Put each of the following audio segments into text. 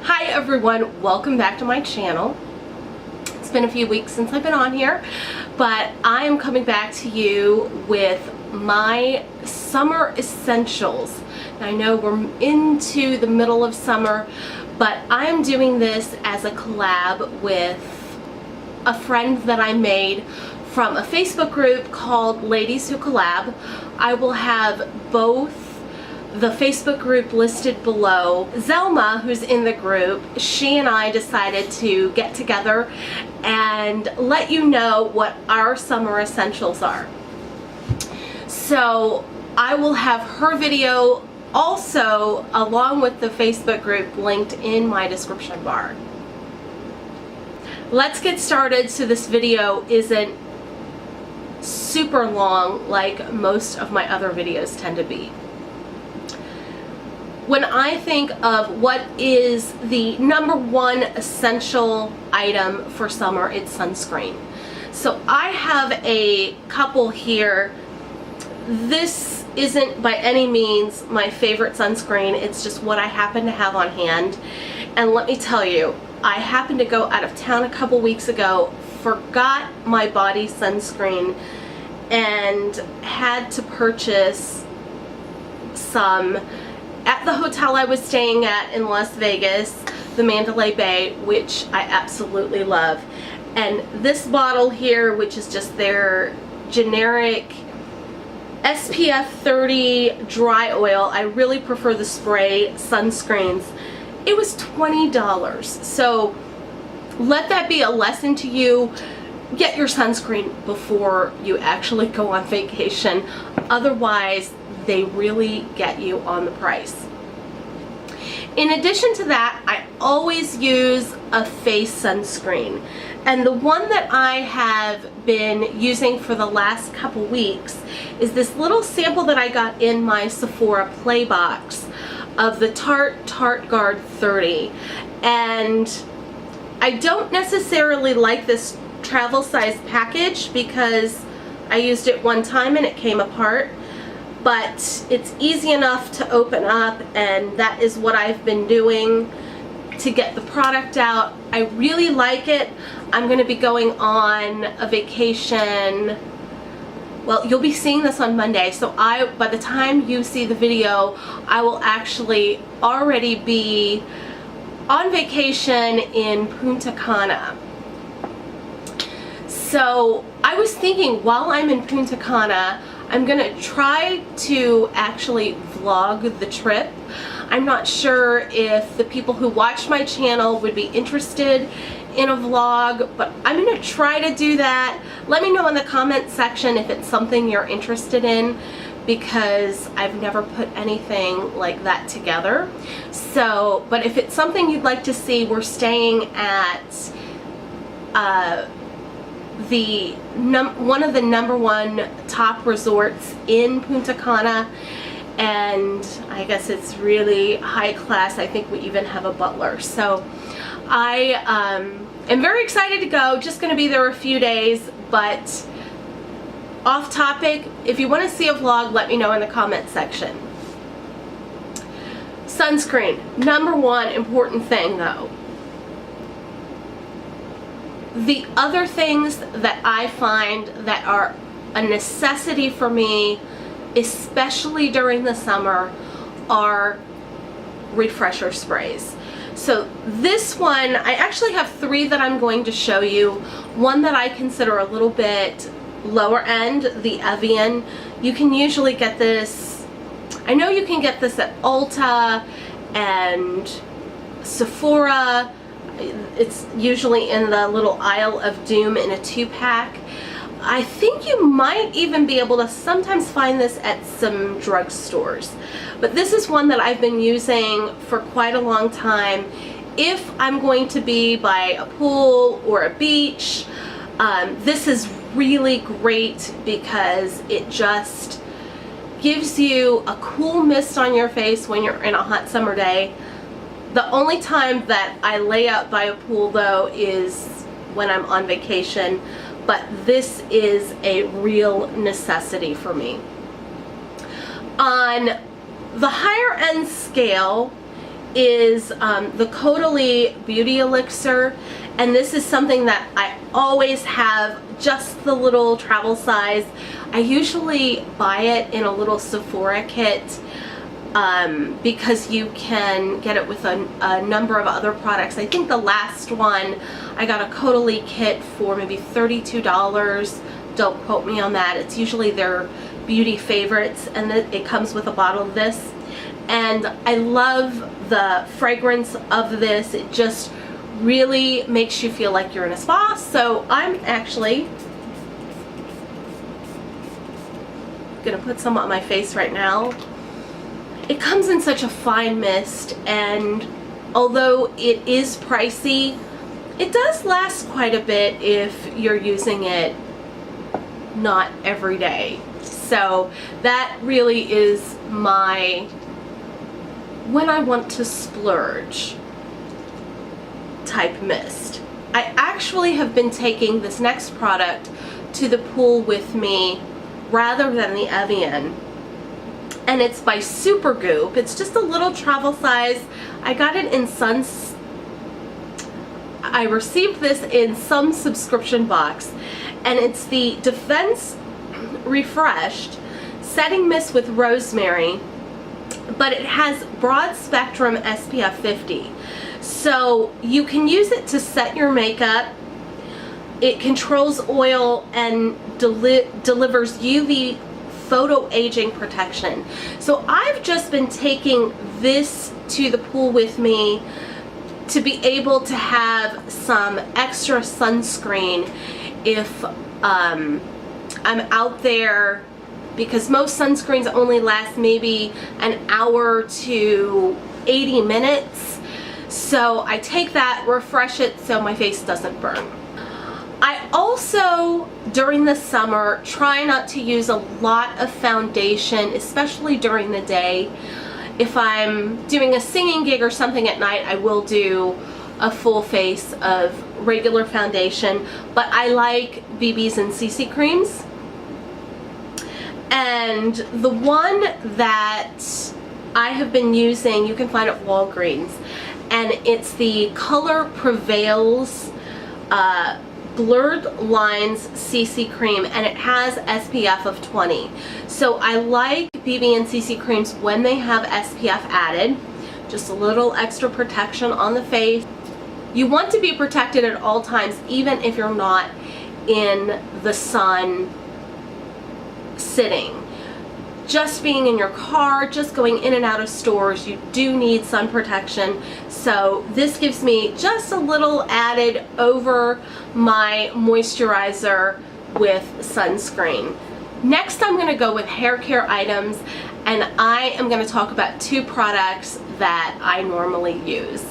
Hi everyone, welcome back to my channel. It's been a few weeks since I've been on here, but I am coming back to you with my summer essentials. Now, I know we're into the middle of summer, but I'm doing this as a collab with a friend that I made from a Facebook group called Ladies Who Collab. I will have both the Facebook group listed below. Zelma, who's in the group, she and I decided to get together and let you know what our summer essentials are. So I will have her video also along with the Facebook group linked in my description bar. Let's get started so this video isn't super long like most of my other videos tend to be. When I think of what is the #1 essential item for summer, it's sunscreen. So I have a couple here. This isn't by any means my favorite sunscreen, it's just what I happen to have on hand. And let me tell you, I happened to go out of town a couple weeks ago, forgot my body sunscreen, and had to purchase some at the hotel I was staying at in Las Vegas, the Mandalay Bay, which I absolutely love. And this bottle here, which is just their generic SPF 30 dry oil, I really prefer the spray sunscreens. It was $20. So let that be a lesson to you. Get your sunscreen before you actually go on vacation. Otherwise, they really get you on the price. In addition to that, I always use a face sunscreen. And the one that I have been using for the last couple weeks is this little sample that I got in my Sephora Play box of the Tarte Guard 30. And I don't necessarily like this travel size package because I used it one time and it came apart. But it's easy enough to open up, and that is what I've been doing to get the product out. I really like it. I'm going to be going on a vacation. Well, you'll be seeing this on Monday, so by the time you see the video, I will actually already be on vacation in Punta Cana. So I was thinking, while I'm in Punta Cana, I'm gonna try to actually vlog the trip. I'm not sure if the people who watch my channel would be interested in a vlog, but I'm gonna try to do that. Let me know in the comment section if it's something you're interested in, because I've never put anything like that together. So, but if it's something you'd like to see, we're staying at one of the #1 top resorts in Punta Cana, and I guess it's really high class. I think we even have a butler. So I am very excited to go. Just going to be there a few days, but off topic, if you want to see a vlog, let me know in the comment section. Sunscreen, #1 important thing though. The other things that I find that are a necessity for me, especially during the summer, are refresher sprays. So this one, I actually have 3 that I'm going to show you. One that I consider a little bit lower end, the Evian. You can usually get this, I know you can get this at Ulta and Sephora. It's usually in the little aisle of doom in a 2-pack. I think you might even be able to sometimes find this at some drugstores. But this is one that I've been using for quite a long time. If I'm going to be by a pool or a beach, this is really great because it just gives you a cool mist on your face when you're in a hot summer day. The only time that I lay out by a pool though is when I'm on vacation, but this is a real necessity for me. On the higher end scale, is the Caudalie Beauty Elixir, and this is something that I always have, just the little travel size. I usually buy it in a little Sephora kit because you can get it with a number of other products. I think the last one I got a Caudalie kit for maybe $32. Don't quote me on that. It's usually their beauty favorites, and it comes with a bottle of this. And I love the fragrance of this. It just really makes you feel like you're in a spa. So I'm actually gonna put some on my face right now. It comes in such a fine mist, and although it is pricey, it does last quite a bit if you're using it not every day. So that really is my when I want to splurge type mist. I actually have been taking this next product to the pool with me rather than the Evian, and it's by Supergoop. It's just a little travel size. I got it in I received this in some subscription box, and it's the Defense Refreshed Setting Mist with Rosemary, but it has broad spectrum SPF 50. So you can use it to set your makeup. It controls oil and delivers UV photo aging protection. So I've just been taking this to the pool with me to be able to have some extra sunscreen if I'm out there, because most sunscreens only last maybe an hour to 80 minutes. So I take that, refresh it so my face doesn't burn. I also, during the summer, try not to use a lot of foundation, especially during the day. If I'm doing a singing gig or something at night, I will do a full face of regular foundation, but I like BBs and CC creams. And the one that I have been using, you can find at Walgreens, and it's the Color Prevails Blurred Lines CC cream, and it has SPF of 20. So I like BB and CC creams when they have SPF added, just a little extra protection on the face. You want to be protected at all times, even if you're not in the sun sitting. Just being in your car, just going in and out of stores, you do need sun protection. So this gives me just a little added over my moisturizer with sunscreen. Next, I'm going to go with hair care items, and I am going to talk about two products that I normally use.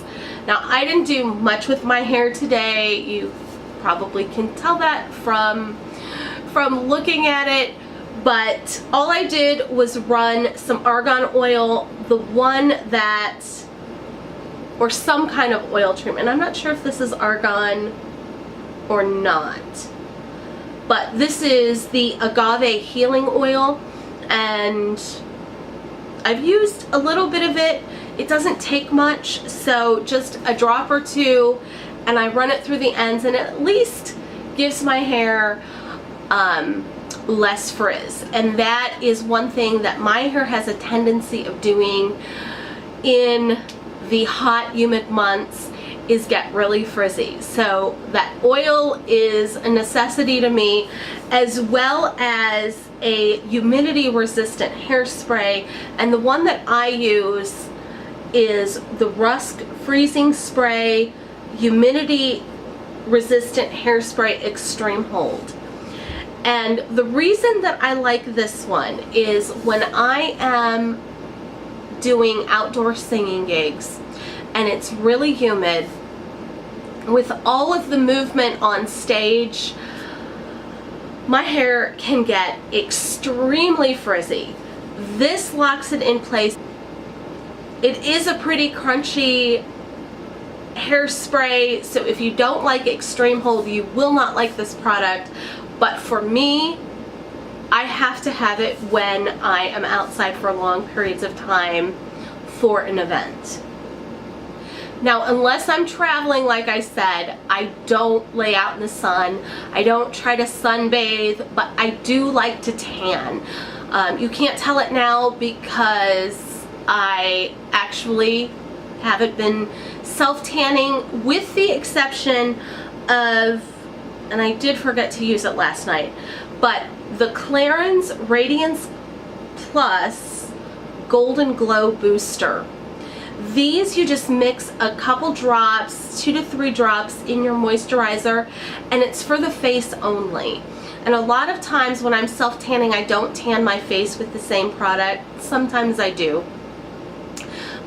Now, I didn't do much with my hair today. You probably can tell that from looking at it. But all I did was run some argan oil, the one that, or some kind of oil treatment. I'm not sure if this is argan or not. But this is the agave healing oil, and I've used a little bit of it. It doesn't take much, so just a drop or two, and I run it through the ends, and it at least gives my hair less frizz. And that is one thing that my hair has a tendency of doing in the hot, humid months, is get really frizzy. So that oil is a necessity to me, as well as a humidity resistant hairspray. And the one that I use is the Rusk Freezing Spray Humidity Resistant Hairspray Extreme Hold. And the reason that I like this one is when I am doing outdoor singing gigs and it's really humid, with all of the movement on stage, my hair can get extremely frizzy. This locks it in place. It is a pretty crunchy hairspray, so if you don't like extreme hold, you will not like this product. But for me, I have to have it when I am outside for long periods of time for an event. Now, unless I'm traveling, like I said, I don't lay out in the sun. I don't try to sunbathe, but I do like to tan. You can't tell it now because I actually haven't been self-tanning, with the exception of, and I did forget to use it last night, but the Clarins Radiance Plus Golden Glow Booster. These you just mix a couple drops, 2 to 3 drops in your moisturizer, and it's for the face only. And a lot of times when I'm self-tanning, I don't tan my face with the same product. Sometimes I do.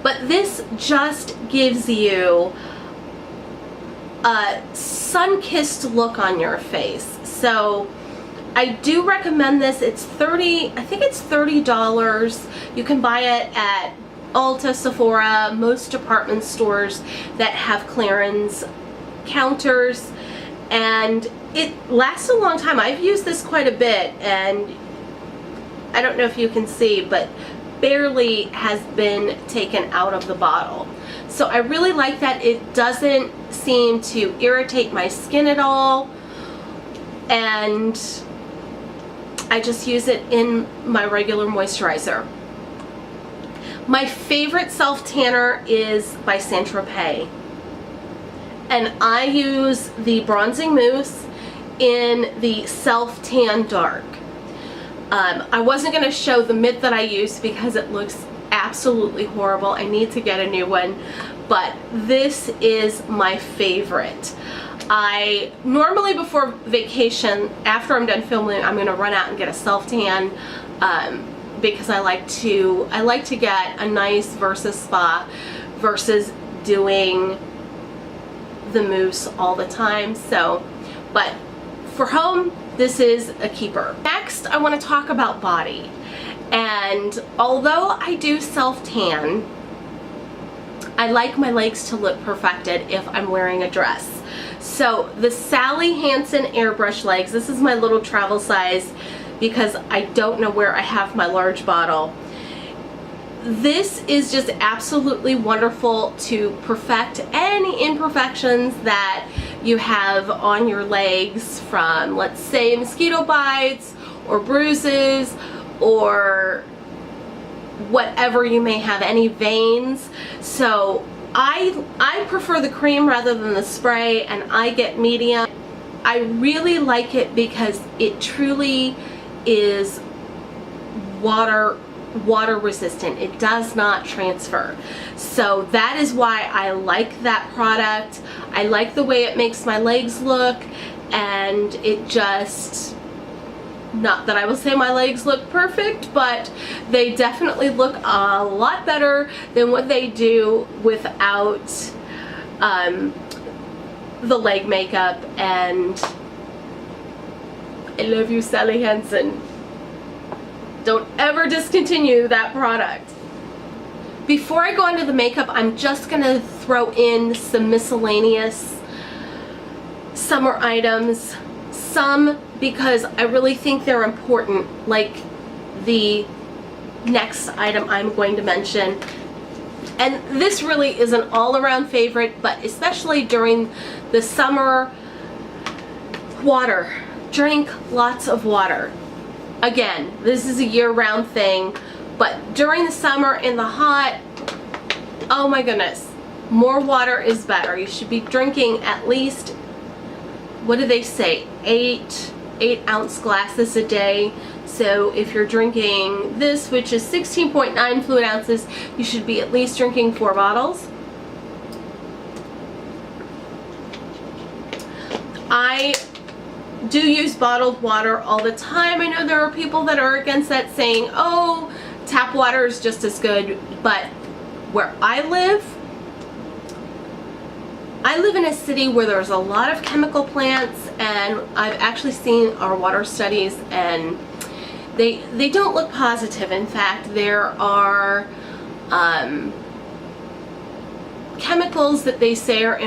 But this just gives you a sun-kissed look on your face. So I do recommend this. It's I think it's $30. You can buy it at Ulta, Sephora, most department stores that have clearance counters, and it lasts a long time. I've used this quite a bit, and I don't know if you can see, but barely has been taken out of the bottle. So I really like that. It doesn't seem to irritate my skin at all, and I just use it in my regular moisturizer. My favorite self-tanner is by Saint Tropez, and I use the Bronzing Mousse in the Self-Tan Dark. I wasn't going to show the mitt that I use because it looks absolutely horrible. I need to get a new one, but this is my favorite. I normally, before vacation, after I'm done filming, I'm going to run out and get a self-tan, because I like to get a nice Versus spa versus doing the mousse all the time. So, but for home, this is a keeper. Next, I want to talk about body. And although I do self-tan, I like my legs to look perfected if I'm wearing a dress. So the Sally Hansen Airbrush Legs, this is my little travel size because I don't know where I have my large bottle. This is just absolutely wonderful to perfect any imperfections that you have on your legs from, let's say, mosquito bites or bruises or whatever you may have, any veins. So I prefer the cream rather than the spray, and I get medium. I really like it because it truly is water resistant. It does not transfer. So that is why I like that product. I like the way it makes my legs look, and it just, not that I will say my legs look perfect, but they definitely look a lot better than what they do without the leg makeup. And I love you, Sally Hansen. Don't ever discontinue that product. Before I go into the makeup, I'm just going to throw in some miscellaneous summer items. Some because I really think they're important, like the next item I'm going to mention. And this really is an all-around favorite, but especially during the summer, water. Drink lots of water. Again, this is a year-round thing, but during the summer in the hot, oh my goodness, more water is better. You should be drinking at least, what do they say, 8-ounce glasses a day. So if you're drinking this, which is 16.9 fluid ounces, you should be at least drinking 4 bottles. I do use bottled water all the time. I know there are people that are against that, saying, oh, tap water is just as good, but where I live in a city where there's a lot of chemical plants, and I've actually seen our water studies, and they don't look positive. In fact, there are chemicals that they say are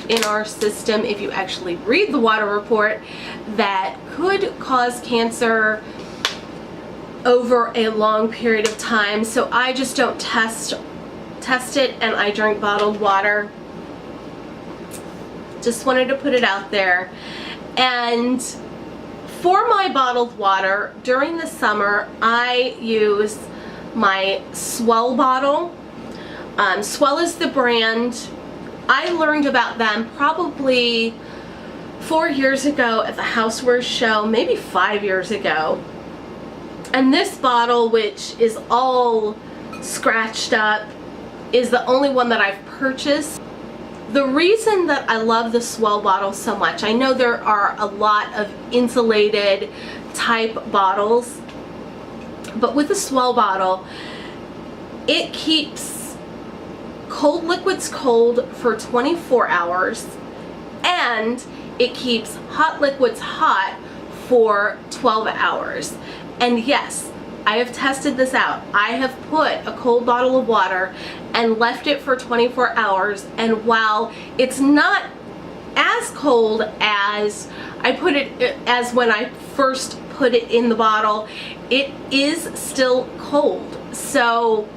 in our system, if you actually read the water report, that could cause cancer over a long period of time. So I just don't test test it and I drink bottled water. Just wanted to put it out there. And for my bottled water, during the summer, I use my Swell bottle. Swell is the brand. I learned about them probably 4 years ago at the Housewares show, maybe 5 years ago. And this bottle, which is all scratched up, is the only one that I've purchased. The reason that I love the Swell bottle so much, I know there are a lot of insulated type bottles, but with the Swell bottle, it keeps cold liquids cold for 24 hours and it keeps hot liquids hot for 12 hours. And yes, I have tested this out. I have put a cold bottle of water and left it for 24 hours, and while it's not as cold as I put it as when I first put it in the bottle, it is still cold. So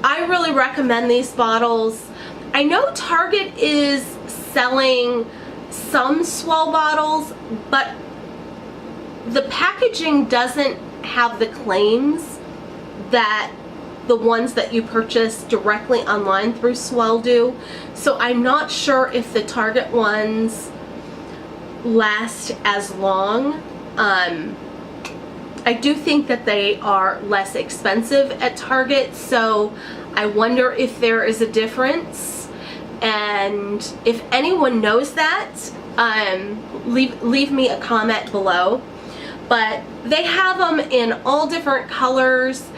I really recommend these bottles. I know Target is selling some Swell bottles, but the packaging doesn't have the claims that the ones that you purchase directly online through Swell do. So I'm not sure if the Target ones last as long. I do think that they are less expensive at Target, so I wonder if there is a difference. And if anyone knows that, leave me a comment below. But they have them in all different colors,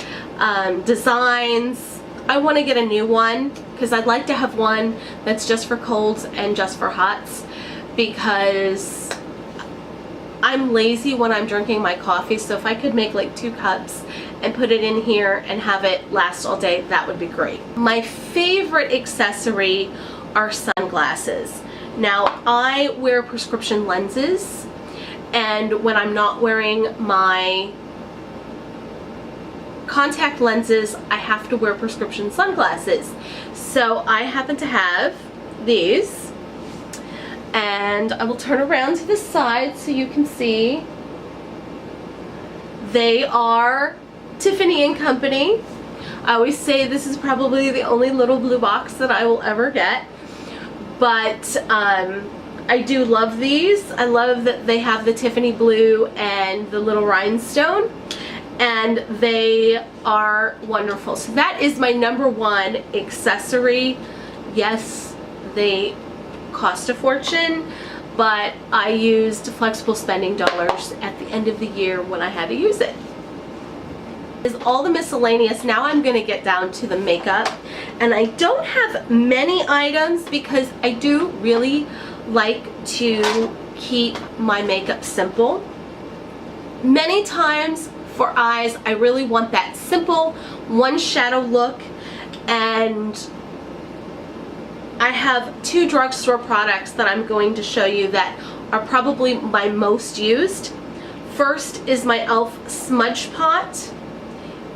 designs. I want to get a new one because I'd like to have one that's just for colds and just for hots, because I'm lazy when I'm drinking my coffee. So if I could make like 2 cups and put it in here and have it last all day, that would be great. My favorite accessory are sunglasses. Now, I wear prescription lenses, and when I'm not wearing my contact lenses, I have to wear prescription sunglasses. So I happen to have these, and I will turn around to the side so you can see. They are Tiffany & Company. I always say this is probably the only little blue box that I will ever get, but I do love these. I love that they have the Tiffany blue and the little rhinestone, and they are wonderful. So that is my #1 accessory. Yes, they cost a fortune, but I used flexible spending dollars at the end of the year when I had to use it. Is all the miscellaneous. Now I'm going to get down to the makeup, and I don't have many items because I do really like to keep my makeup simple. Many times for eyes, I really want that simple one shadow look, and I have 2 drugstore products that I'm going to show you that are probably my most used. First is my e.l.f. Smudge Pot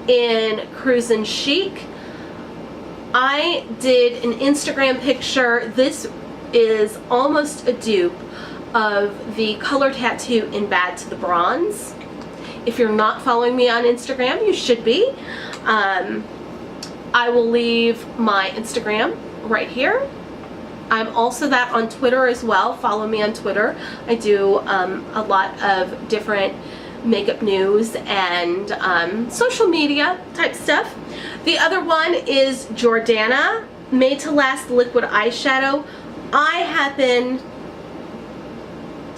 in Cruisin' Chic. I did an Instagram picture. This is almost a dupe of the color tattoo in Bad to the Bronze. If you're not following me on Instagram, you should be. I will leave my Instagram right here. I'm also that on Twitter as well. Follow me on Twitter. I do a lot of different makeup news and social media type stuff. The other one is Jordana Made to Last Liquid Eyeshadow. I happen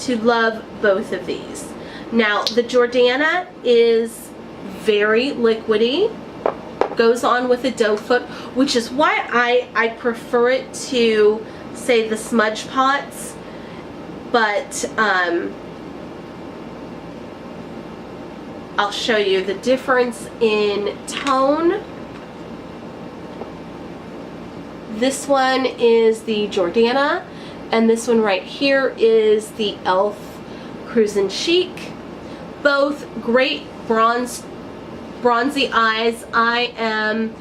to love both of these. Now, the Jordana is very liquidy, goes on with a doe foot, which is why I prefer it to, say, the Smudge Pots, but I'll show you the difference in tone. This one is the Jordana, and this one right here is the e.l.f. Cruisin' Chic. Both great bronzy eyes. I am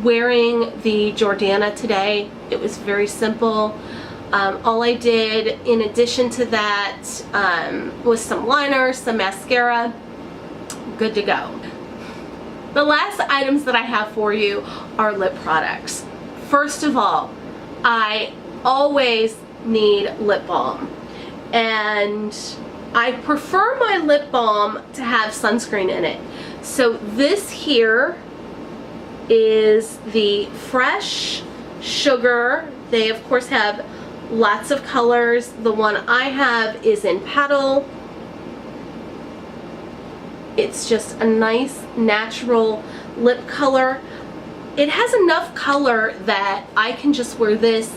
wearing the Jordana today. It was very simple. All I did in addition to that was some liner, some mascara. Good to go. The last items that I have for you are lip products. First of all, I always need lip balm, and I prefer my lip balm to have sunscreen in it. So this here is the Fresh Sugar. They of course have lots of colors. The one I have is in Petal. It's just a nice natural lip color. It has enough color that I can just wear this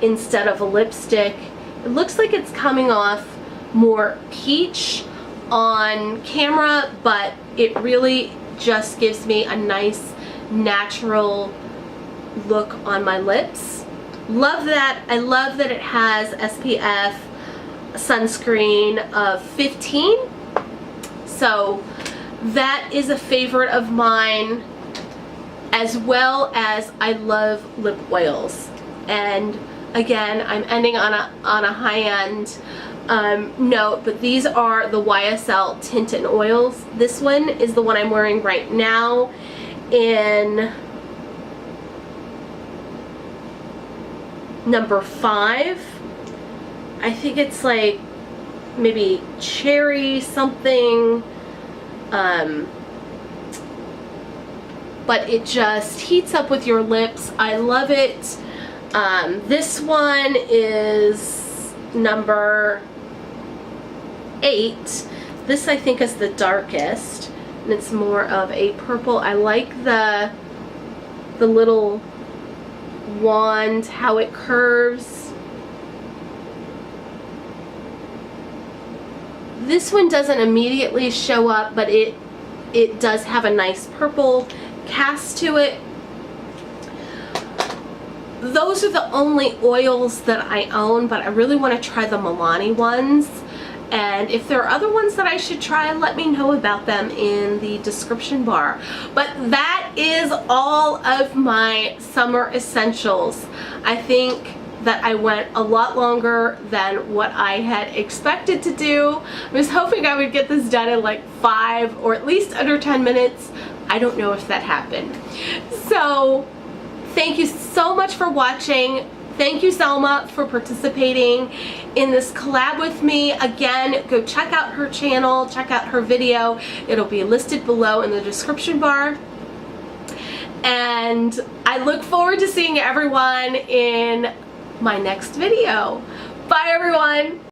instead of a lipstick. It looks like it's coming off more peach on camera, but it really just gives me a nice natural look on my lips. Love that. I love that it has SPF sunscreen of 15. So that is a favorite of mine, as well as I love lip oils. And again, I'm ending on a high-end note, but these are the YSL Tinted Oils. This one is the one I'm wearing right now in number 5. I think it's like maybe cherry something, but it just heats up with your lips. I love it. This one is number 8. This I think is the darkest, and it's more of a purple. I like the little wand, how it curves. This one doesn't immediately show up, but it does have a nice purple cast to it. Those are the only oils that I own, but I really want to try the Milani ones. And if there are other ones that I should try, let me know about them in the description bar. But that is all of my summer essentials. I think that I went a lot longer than what I had expected to do. I was hoping I would get this done in like 5 or at least under 10 minutes. I don't know if that happened. So thank you so much for watching. Thank you, Zelma, for participating in this collab with me. Again, go check out her channel, check out her video. It'll be listed below in the description bar. And I look forward to seeing everyone in my next video. Bye, everyone.